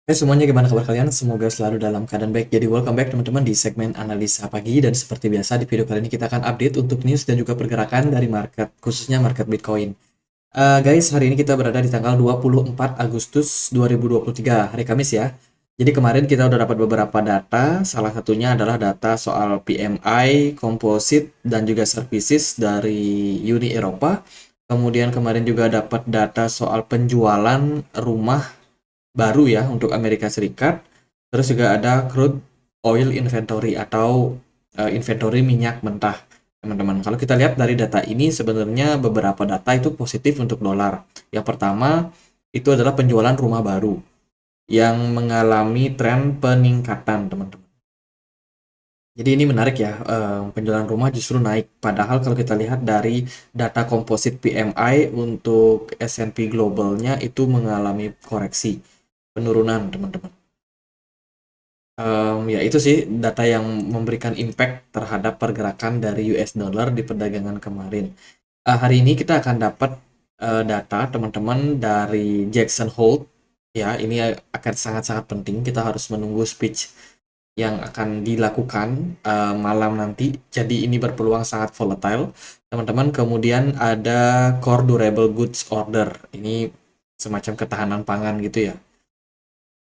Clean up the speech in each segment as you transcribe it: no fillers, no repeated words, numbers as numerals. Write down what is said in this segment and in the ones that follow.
Hai semuanya, gimana kabar kalian? Semoga selalu dalam keadaan baik. Jadi welcome back teman-teman di segmen analisa pagi, dan seperti biasa di video kali ini kita akan update untuk news dan juga pergerakan dari market, khususnya market Bitcoin. Guys, hari ini kita berada di tanggal 24 Agustus 2023, hari Kamis ya. Jadi kemarin kita udah dapat beberapa data, salah satunya adalah data soal PMI, Composite, dan juga Services dari Uni Eropa. Kemudian kemarin juga dapat data soal penjualan rumah baru ya untuk Amerika Serikat. Terus juga ada crude oil inventory atau inventory minyak mentah, teman-teman. Kalau kita lihat dari data ini, sebenarnya beberapa data itu positif untuk dolar. Yang pertama itu adalah penjualan rumah baru yang mengalami tren peningkatan, teman-teman. Jadi ini menarik ya, penjualan rumah justru naik. Padahal kalau kita lihat dari data komposit PMI untuk S&P globalnya itu mengalami koreksi, penurunan, teman-teman. Ya itu sih data yang memberikan impact terhadap pergerakan dari US dollar di perdagangan kemarin. Hari ini kita akan dapat data teman-teman dari Jackson Hole. Ya, ini akan sangat-sangat penting. Kita harus menunggu speech yang akan dilakukan malam nanti. Jadi ini berpeluang sangat volatile, teman-teman. Kemudian ada Core Durable Goods Order. Ini semacam ketahanan pangan gitu ya.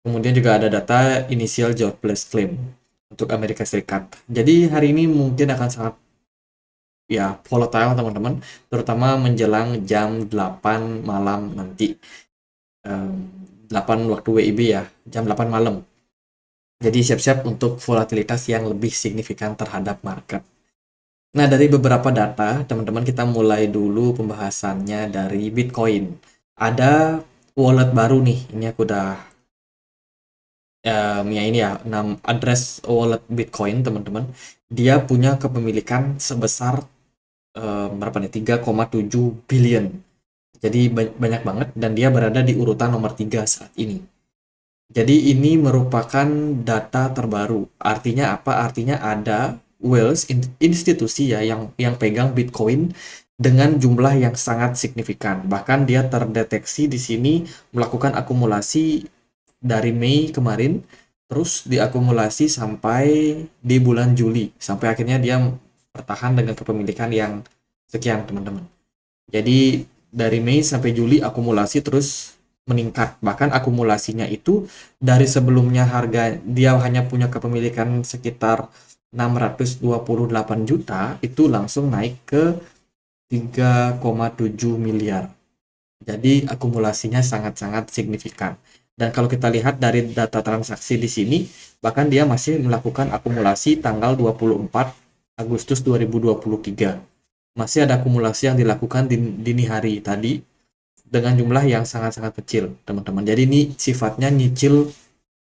Kemudian juga ada data initial jobless claim untuk Amerika Serikat. Jadi hari ini mungkin akan sangat ya volatile, teman-teman, terutama menjelang jam 8 malam nanti. 8 waktu WIB ya, jam 8 malam. Jadi siap-siap untuk volatilitas yang lebih signifikan terhadap market. Nah, dari beberapa data, teman-teman, kita mulai dulu pembahasannya dari Bitcoin. Ada wallet baru nih, ini aku udah ya ini ya, address wallet Bitcoin, teman-teman. Dia punya kepemilikan sebesar berapa nih? 3,7 billion. Jadi banyak banget, dan dia berada di urutan nomor 3 saat ini. Jadi ini merupakan data terbaru. Artinya apa? Artinya ada whales institusi ya yang pegang Bitcoin dengan jumlah yang sangat signifikan. Bahkan dia terdeteksi di sini melakukan akumulasi dari Mei kemarin, terus diakumulasi sampai di bulan Juli, sampai akhirnya dia bertahan dengan kepemilikan yang sekian, teman-teman. Jadi dari Mei sampai Juli akumulasi terus meningkat. Bahkan akumulasinya itu dari sebelumnya harga dia hanya punya kepemilikan sekitar 628 juta, itu langsung naik ke 3,7 miliar. Jadi akumulasinya sangat-sangat signifikan. Dan kalau kita lihat dari data transaksi di sini, bahkan dia masih melakukan akumulasi tanggal 24 Agustus 2023. Masih ada akumulasi yang dilakukan di dini hari tadi dengan jumlah yang sangat-sangat kecil, teman-teman. Jadi ini sifatnya nyicil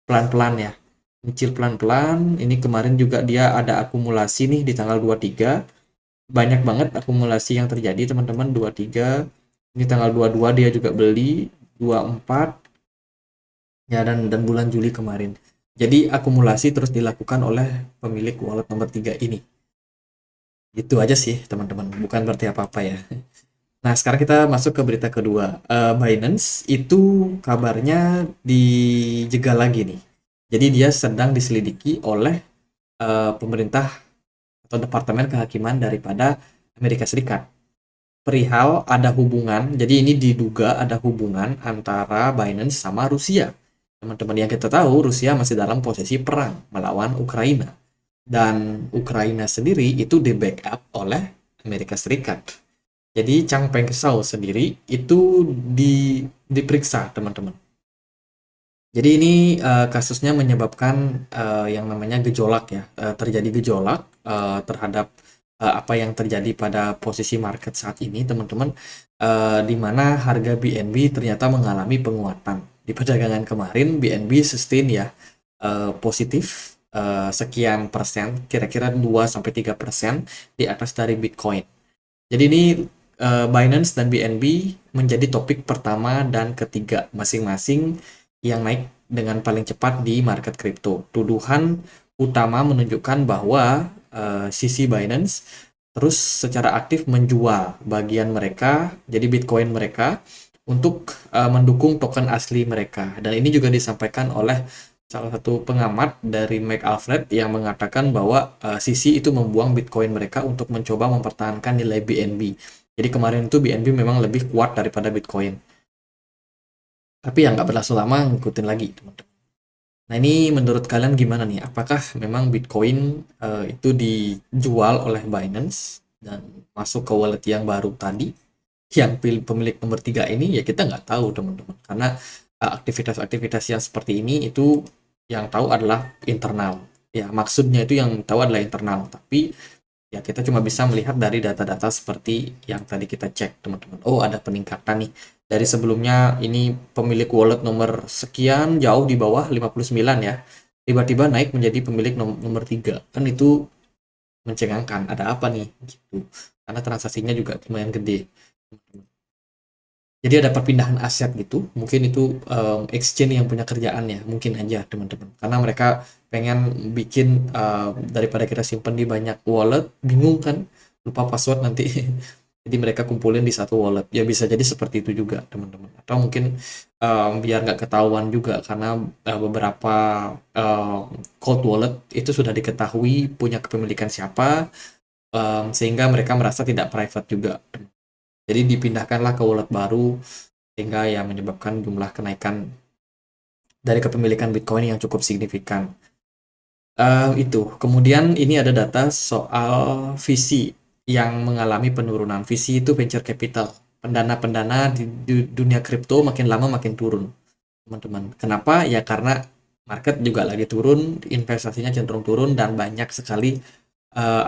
pelan-pelan ya. Nyicil pelan-pelan. Ini kemarin juga dia ada akumulasi nih di tanggal 23. Banyak banget akumulasi yang terjadi, teman-teman. 23. Ini tanggal 22 dia juga beli, 24 ya, dan bulan Juli kemarin. Jadi akumulasi terus dilakukan oleh pemilik wallet nomor 3 ini. Itu aja sih, teman-teman. Bukan berarti apa-apa ya. Nah, sekarang kita masuk ke berita kedua. Binance itu kabarnya dijegal lagi nih. Jadi dia sedang diselidiki oleh pemerintah atau Departemen Kehakiman daripada Amerika Serikat. Perihal ada hubungan, jadi ini diduga ada hubungan antara Binance sama Rusia. Teman-teman, yang kita tahu Rusia masih dalam posisi perang melawan Ukraina. Dan Ukraina sendiri itu di-backup oleh Amerika Serikat. Jadi Chang Peng Shao sendiri itu diperiksa, teman-teman. Jadi ini kasusnya menyebabkan yang namanya gejolak ya, terjadi gejolak terhadap apa yang terjadi pada posisi market saat ini, teman-teman, di mana harga BNB ternyata mengalami penguatan. Di perdagangan kemarin BNB sustain ya, positif sekian persen, kira-kira 2-3% di atas dari Bitcoin. Jadi ini Binance dan BNB menjadi topik pertama dan ketiga masing-masing yang naik dengan paling cepat di market kripto. Tuduhan utama menunjukkan bahwa sisi Binance terus secara aktif menjual bagian mereka, jadi Bitcoin mereka, untuk mendukung token asli mereka. Dan ini juga disampaikan oleh salah satu pengamat dari Mike Alfred yang mengatakan bahwa CC itu membuang Bitcoin mereka untuk mencoba mempertahankan nilai BNB. Jadi kemarin itu BNB memang lebih kuat daripada Bitcoin. Tapi yang nggak berlangsung lama ngikutin lagi, teman-teman. Nah, ini menurut kalian gimana nih? Apakah memang Bitcoin itu dijual oleh Binance dan masuk ke wallet yang baru tadi? Yang pemilik nomor 3 ini ya kita nggak tahu, teman-teman. Karena aktivitas-aktivitas yang seperti ini itu yang tahu adalah internal. Ya, maksudnya itu yang tahu adalah internal. Tapi ya kita cuma bisa melihat dari data-data seperti yang tadi kita cek, teman-teman. Oh, ada peningkatan nih. Dari sebelumnya ini pemilik wallet nomor sekian jauh di bawah 59 ya. Tiba-tiba naik menjadi pemilik nomor 3. Kan itu mencengangkan. Ada apa nih? Gitu. Karena transaksinya juga lumayan gede. Jadi ada perpindahan aset gitu, mungkin itu exchange yang punya kerjaan ya, mungkin aja teman-teman. Karena mereka pengen bikin daripada kita simpan di banyak wallet, bingung kan, lupa password nanti. Jadi mereka kumpulin di satu wallet. Ya bisa jadi seperti itu juga teman-teman. Atau mungkin biar nggak ketahuan juga karena beberapa cold wallet itu sudah diketahui punya kepemilikan siapa, sehingga mereka merasa tidak private juga. Jadi dipindahkanlah ke wallet baru sehingga ya menyebabkan jumlah kenaikan dari kepemilikan Bitcoin yang cukup signifikan. Itu. Kemudian ini ada data soal VC yang mengalami penurunan. VC itu venture capital. Pendana-pendana di dunia kripto makin lama makin turun, teman-teman. Kenapa? Ya karena market juga lagi turun, investasinya cenderung turun dan banyak sekali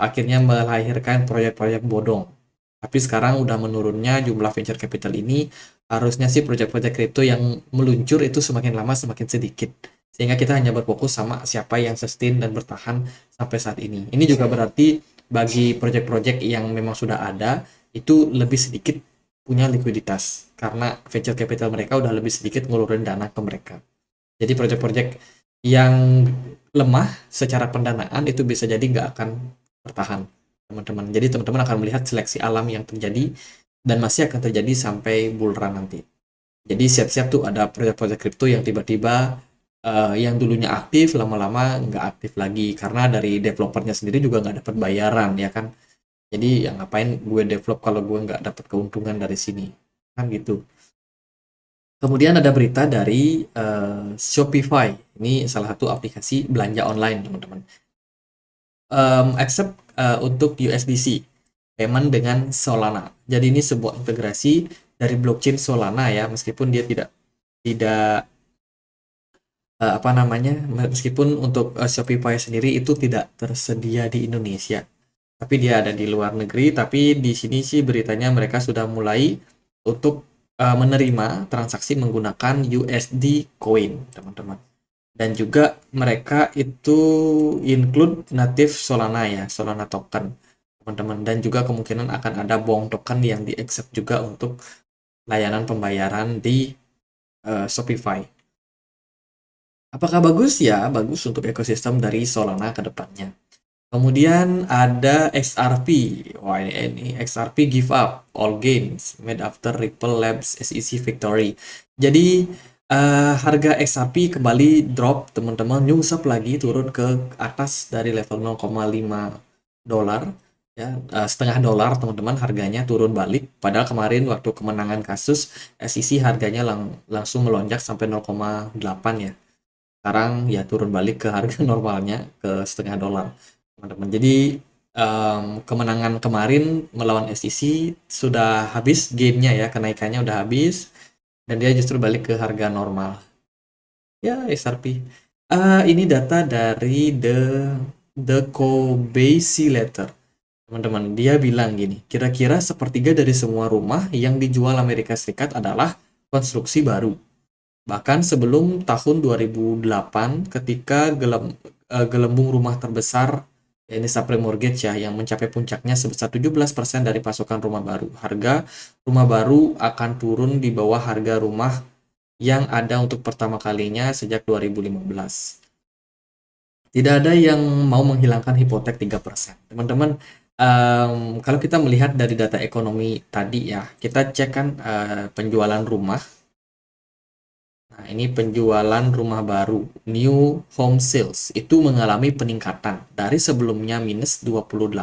akhirnya melahirkan proyek-proyek bodong. Tapi sekarang udah menurunnya jumlah venture capital ini, harusnya sih proyek-proyek kripto yang meluncur itu semakin lama semakin sedikit. Sehingga kita hanya berfokus sama siapa yang sustain dan bertahan sampai saat ini. Ini juga berarti bagi proyek-proyek yang memang sudah ada, itu lebih sedikit punya likuiditas. Karena venture capital mereka udah lebih sedikit ngeluarin dana ke mereka. Jadi proyek-proyek yang lemah secara pendanaan itu bisa jadi nggak akan bertahan, teman-teman. Jadi teman-teman akan melihat seleksi alam yang terjadi dan masih akan terjadi sampai bull run nanti. Jadi siap-siap tuh ada proyek-proyek kripto yang tiba-tiba yang dulunya aktif lama-lama nggak aktif lagi karena dari developernya sendiri juga nggak dapat bayaran ya kan. Jadi yang ngapain gue develop kalau gue nggak dapat keuntungan dari sini kan gitu. Kemudian ada berita dari Shopify. Ini salah satu aplikasi belanja online, teman-teman. Accept untuk USDC, payment dengan Solana. Jadi ini sebuah integrasi dari blockchain Solana ya, meskipun dia tidak tidak apa namanya, meskipun untuk Shopify sendiri itu tidak tersedia di Indonesia, tapi dia ada di luar negeri. Tapi di sini sih beritanya mereka sudah mulai untuk menerima transaksi menggunakan USD coin, teman-teman. Dan juga mereka itu include native Solana ya, Solana token, teman-teman. Dan juga kemungkinan akan ada Bong token yang di-accept juga untuk layanan pembayaran di Shopify. Apakah bagus? Ya, bagus untuk ekosistem dari Solana ke depannya. Kemudian ada XRP. Wah, ini XRP give up all gains made after Ripple Labs SEC victory. Jadi harga XRP kembali drop, teman-teman, nyungsep lagi turun ke atas dari level 0,5 dolar ya, setengah dolar, teman-teman, harganya turun balik. Padahal kemarin waktu kemenangan kasus SEC harganya langsung melonjak sampai 0,8 ya. Sekarang ya turun balik ke harga normalnya ke setengah dolar, teman-teman. Jadi kemenangan kemarin melawan SEC sudah habis gamenya ya, kenaikannya udah habis dan dia justru balik ke harga normal. Ya, XRP. Ini data dari The Kobeissi Letter. Teman-teman, dia bilang gini, kira-kira sepertiga dari semua rumah yang dijual Amerika Serikat adalah konstruksi baru. Bahkan sebelum tahun 2008 ketika gelembung rumah terbesar, ya ini subprime mortgage ya, yang mencapai puncaknya sebesar 17% dari pasokan rumah baru. Harga rumah baru akan turun di bawah harga rumah yang ada untuk pertama kalinya sejak 2015. Tidak ada yang mau menghilangkan hipotek 3%. Teman-teman, Kalau kita melihat dari data ekonomi tadi ya, kita cek kan penjualan rumah. Nah, ini penjualan rumah baru, new home sales, itu mengalami peningkatan dari sebelumnya minus 28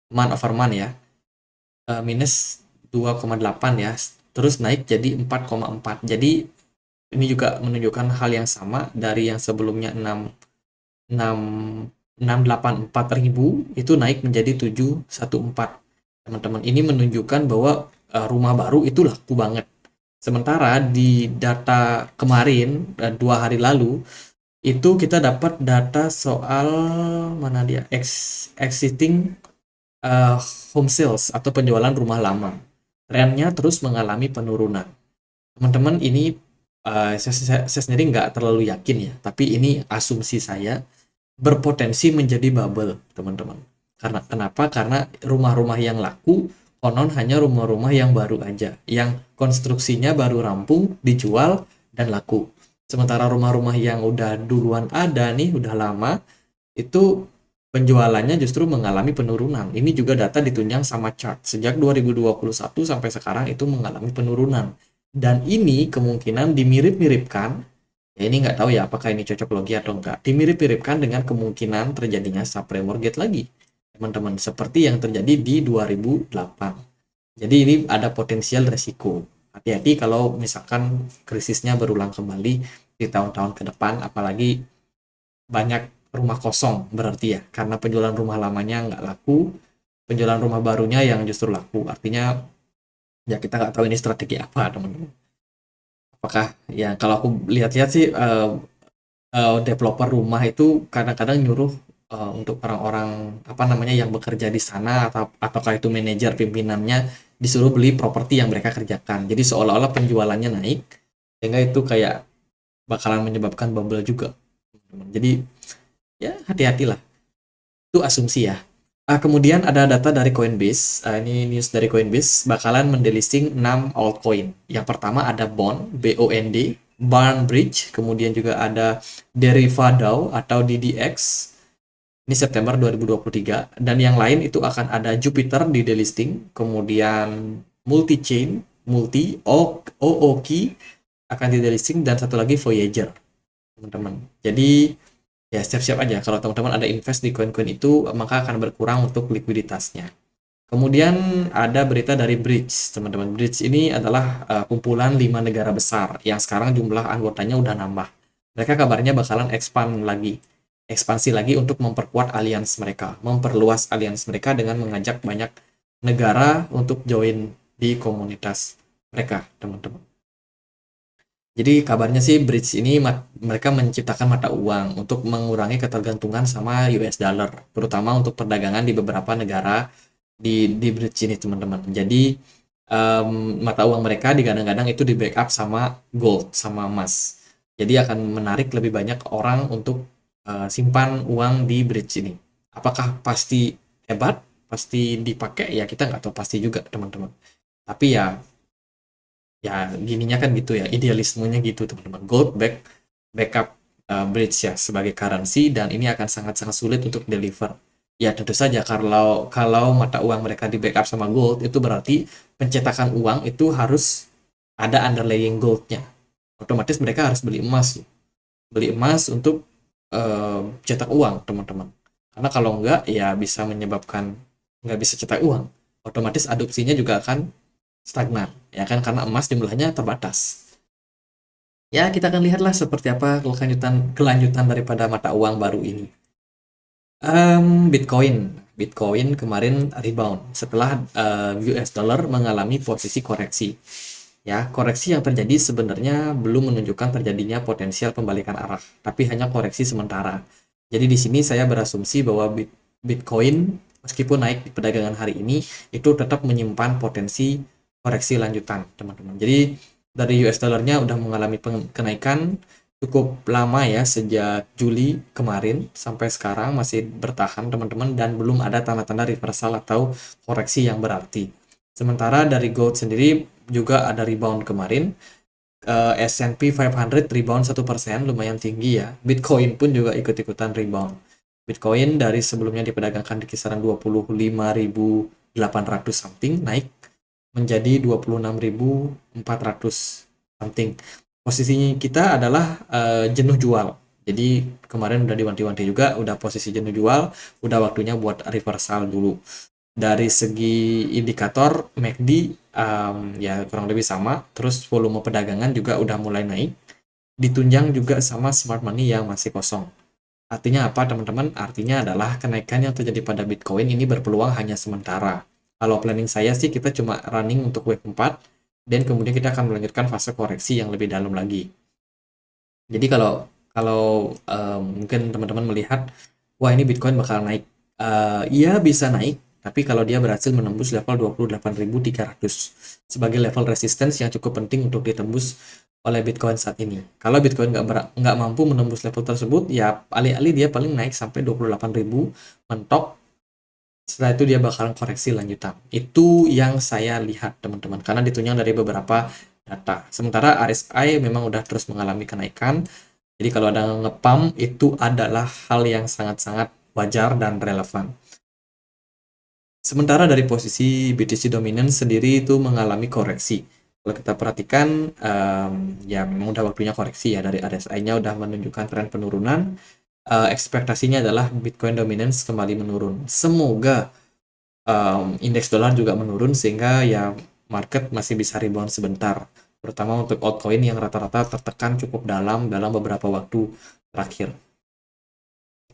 month over month ya, minus 2,8 ya, terus naik jadi 4,4. Jadi ini juga menunjukkan hal yang sama dari yang sebelumnya 684 ribu itu naik menjadi 714. Teman-teman, ini menunjukkan bahwa rumah baru itu laku banget. Sementara di data kemarin, 2 hari lalu, itu kita dapat data soal mana dia, existing uh, home sales atau penjualan rumah lama. Trennya terus mengalami penurunan. Teman-teman, ini saya sendiri nggak terlalu yakin ya, tapi ini asumsi saya berpotensi menjadi bubble, teman-teman. Karena kenapa? Karena rumah-rumah yang laku konon hanya rumah-rumah yang baru aja, yang konstruksinya baru rampung, dijual dan laku. Sementara rumah-rumah yang udah duluan ada nih, udah lama, itu penjualannya justru mengalami penurunan. Ini juga data ditunjang sama chart. Sejak 2021 sampai sekarang itu mengalami penurunan. Dan ini kemungkinan dimirip-miripkan, ya ini nggak tahu ya apakah ini cocok logi atau enggak, dimirip-miripkan dengan kemungkinan terjadinya subprime mortgage lagi, teman-teman, seperti yang terjadi di 2008. Jadi ini ada potensial resiko. Hati-hati kalau misalkan krisisnya berulang kembali di tahun-tahun ke depan, apalagi banyak rumah kosong berarti ya, karena penjualan rumah lamanya nggak laku, penjualan rumah barunya yang justru laku. Artinya ya kita nggak tahu ini strategi apa, teman-teman. Apakah ya, kalau aku lihat-lihat sih developer rumah itu kadang-kadang nyuruh untuk orang-orang apa namanya yang bekerja di sana, ataukah itu manajer pimpinannya, disuruh beli properti yang mereka kerjakan. Jadi seolah-olah penjualannya naik, sehingga itu kayak bakalan menyebabkan bubble juga. Jadi ya hati-hatilah. Itu asumsi ya. Kemudian ada data dari Coinbase. Ini news dari Coinbase bakalan mendelisting 6 altcoin. Yang pertama ada Bond, BOND, Barnbridge, kemudian juga ada Derivado atau DDX. Ini September 2023. Dan yang lain itu akan ada Jupiter di delisting, kemudian Multichain, OOK akan di delisting, dan satu lagi Voyager, teman-teman. Jadi ya siap-siap aja kalau teman-teman ada invest di koin-koin itu, maka akan berkurang untuk likuiditasnya. Kemudian ada berita dari Bridge, teman-teman. Bridge ini adalah kumpulan 5 negara besar yang sekarang jumlah anggotanya udah nambah. Mereka kabarnya bakalan ekspansi lagi untuk memperkuat alians mereka, memperluas alians mereka dengan mengajak banyak negara untuk join di komunitas mereka, teman-teman. Jadi kabarnya sih Bridge ini mereka menciptakan mata uang untuk mengurangi ketergantungan sama US dollar, terutama untuk perdagangan di beberapa negara di Bridge ini, teman-teman. Jadi mata uang mereka digadang-gadang itu di backup sama gold, sama emas. Jadi akan menarik lebih banyak orang untuk simpan uang di Bridge ini. Apakah pasti hebat, pasti dipakai? Ya kita nggak tahu pasti juga, teman-teman. Tapi ya gininya kan gitu ya, idealismenya gitu, teman-teman. Gold backup bridge ya sebagai currency, dan ini akan sangat-sangat sulit untuk deliver. Ya tentu saja kalau mata uang mereka di backup sama gold, itu berarti pencetakan uang itu harus ada underlying goldnya. Otomatis mereka harus beli emas untuk cetak uang, teman-teman. Karena kalau enggak ya bisa menyebabkan nggak bisa cetak uang. Otomatis adopsinya juga akan stagnan, ya kan, karena emas jumlahnya terbatas. Ya, kita akan lihatlah seperti apa kelanjutan daripada mata uang baru ini. Bitcoin kemarin rebound setelah US dollar mengalami posisi koreksi. Ya, koreksi yang terjadi sebenarnya belum menunjukkan terjadinya potensial pembalikan arah, tapi hanya koreksi sementara. Jadi di sini saya berasumsi bahwa Bitcoin meskipun naik di perdagangan hari ini, itu tetap menyimpan potensi koreksi lanjutan, teman-teman. Jadi dari US dollarnya udah mengalami kenaikan cukup lama ya, sejak Juli kemarin sampai sekarang masih bertahan, teman-teman, dan belum ada tanda-tanda reversal atau koreksi yang berarti. Sementara dari gold sendiri juga ada rebound kemarin. S&P 500 rebound 1%, lumayan tinggi ya. Bitcoin pun juga ikut-ikutan rebound. Bitcoin dari sebelumnya diperdagangkan di kisaran 25.800 something, naik menjadi 26.400 something. Posisinya kita adalah jenuh jual. Jadi kemarin udah diwanti-wanti juga, udah posisi jenuh jual, udah waktunya buat reversal dulu. Dari segi indikator MACD ya kurang lebih sama, terus volume perdagangan juga udah mulai naik, ditunjang juga sama smart money yang masih kosong. Artinya apa teman-teman? Artinya adalah kenaikan yang terjadi pada Bitcoin ini berpeluang hanya sementara. Kalau planning saya sih kita cuma running untuk wave 4, dan kemudian kita akan melanjutkan fase koreksi yang lebih dalam lagi. Jadi kalau kalau mungkin teman-teman melihat, wah ini Bitcoin bakal naik. Iya bisa naik, tapi kalau dia berhasil menembus level 28.300 sebagai level resistance yang cukup penting untuk ditembus oleh Bitcoin saat ini. Kalau Bitcoin nggak mampu menembus level tersebut, ya alih-alih dia paling naik sampai 28.000 mentok. Setelah itu dia bakalan koreksi lanjutan. Itu yang saya lihat teman-teman, karena ditunjang dari beberapa data. Sementara RSI memang udah terus mengalami kenaikan. Jadi kalau ada ngepump itu adalah hal yang sangat-sangat wajar dan relevan. Sementara dari posisi BTC dominance sendiri itu mengalami koreksi. Kalau kita perhatikan, ya memang udah waktunya koreksi ya, dari RSI-nya udah menunjukkan tren penurunan. Ekspektasinya adalah Bitcoin dominance kembali menurun. Semoga indeks dolar juga menurun sehingga ya market masih bisa rebound sebentar, terutama untuk altcoin yang rata-rata tertekan cukup dalam beberapa waktu terakhir.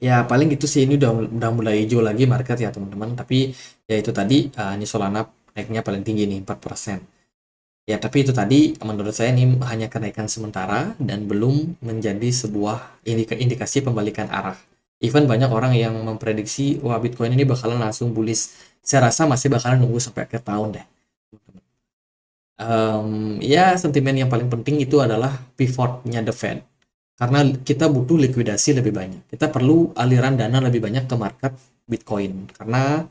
Ya paling gitu sih, ini udah mulai hijau lagi market ya teman-teman, tapi ya itu tadi ini Solana naiknya paling tinggi nih 4%. Ya tapi itu tadi menurut saya ini hanya kenaikan sementara dan belum menjadi sebuah indikasi pembalikan arah. Even banyak orang yang memprediksi wah Bitcoin ini bakalan langsung bullish. Saya rasa masih bakalan nunggu sampai akhir tahun deh. Ya sentimen yang paling penting itu adalah pivotnya The Fed. Karena kita butuh likuidasi lebih banyak. Kita perlu aliran dana lebih banyak ke market Bitcoin. Karena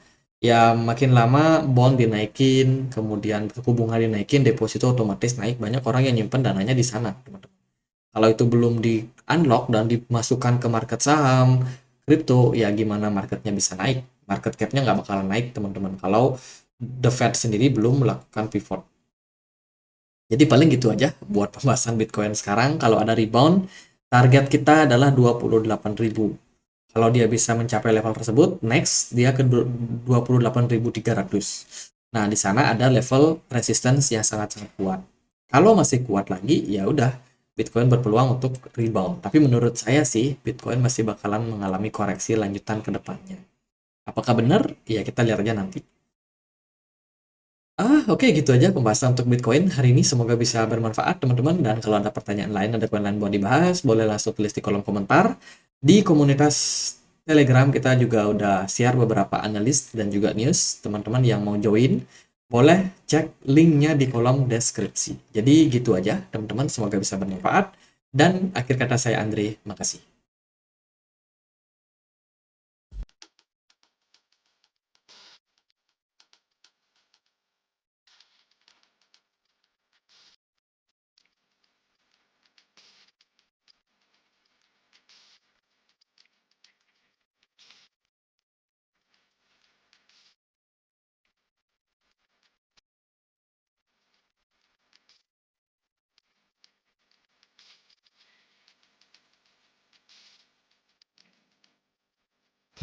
ya makin lama bond dinaikin, kemudian suku bunga dinaikin, deposito otomatis naik. Banyak orang yang nyimpen dananya di sana, teman-teman. Kalau itu belum di unlock dan dimasukkan ke market saham, kripto, ya gimana marketnya bisa naik? Market cap-nya nggak bakalan naik, teman-teman. Kalau The Fed sendiri belum melakukan pivot. Jadi paling gitu aja buat pembahasan Bitcoin sekarang. Kalau ada rebound, target kita adalah 28.000. Kalau dia bisa mencapai level tersebut, next dia ke 28.300. Nah, di sana ada level resistance yang sangat-sangat kuat. Kalau masih kuat lagi, ya udah Bitcoin berpeluang untuk rebound. Tapi menurut saya sih, Bitcoin masih bakalan mengalami koreksi lanjutan ke depannya. Apakah benar? Ya kita lihat aja nanti. Oke, gitu aja pembahasan untuk Bitcoin hari ini. Semoga bisa bermanfaat, teman-teman. Dan kalau ada pertanyaan lain, ada koin lain mau dibahas, boleh langsung tulis di kolom komentar. Di komunitas Telegram kita juga udah share beberapa analis dan juga news. Teman-teman yang mau join, boleh cek linknya di kolom deskripsi. Jadi gitu aja, teman-teman. Semoga bisa bermanfaat. Dan akhir kata saya Andre, makasih.